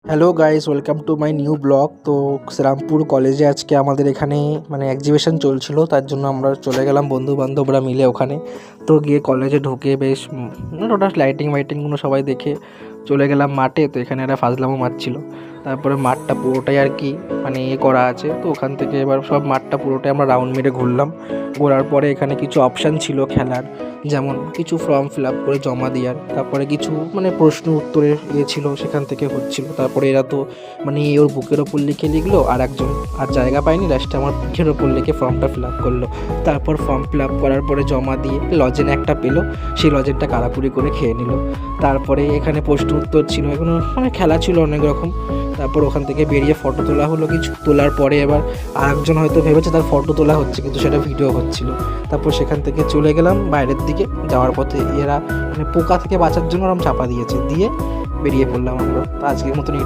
Hello guys, welcome to my new blog. তো শ্রীরামপুর কলেজে আজকে আমাদের এখানে এক্সিবিশন চলছিল, তার জন্য আমরা চলে গেলাম বন্ধু বান্ধবরা মিলে ওখানে। তো গিয়ে কলেজে ঢুকে বেশ ওটা লাইটিং ওয়াইটিংগুলো সবাই দেখে চলে গেলাম মাঠে। তো এখানে একটা ফাজলামো মারছিল, তারপরে মাঠটা পুরোটাই আর কি করা আছে। তো ওখান থেকে এবার সব মাঠটা পুরোটাই আমরা রাউন্ড মেরে ঘুরলাম। ঘোরার পরে এখানে কিছু অপশান ছিল খেলার, যেমন কিছু ফর্ম ফিল আপ করে জমা দেওয়ার, তারপরে কিছু প্রশ্ন উত্তরের ছিল, সেখান থেকে হচ্ছিল। তারপরে এরা তো ওর বুকের ওপর লিখে লিখলো, আর একজন আর জায়গা পায়নি, লাস্টে আমার পিঠের ওপর লিখে ফর্মটা ফিল আপ করলো। তারপর ফর্ম ফিল আপ করার পরে জমা দিয়ে লজেন একটা পেলো, সেই লজেনটা কাড়াকুড়ি করে খেয়ে নিল। তারপরে এখানে প্রশ্ন উত্তর ছিল, এগুলো খেলা ছিল অনেক রকম। তারপর ওখান থেকে বেরিয়ে ফটো তোলা হলো, কিছু তোলার পরে এবার আরেকজন হয়তো ভেবেছে তার ফটো তোলা হচ্ছে, কিন্তু সেটা ভিডিও হচ্ছিল। তারপর সেখান থেকে চলে গেলাম বাইরের দিকে। যাওয়ার পথে এরা পোকা থেকে বাঁচার জন্য ওরকম চাপা দিয়েছে, দিয়ে বেরিয়ে পড়লাম আমরা। তো আজকের মতন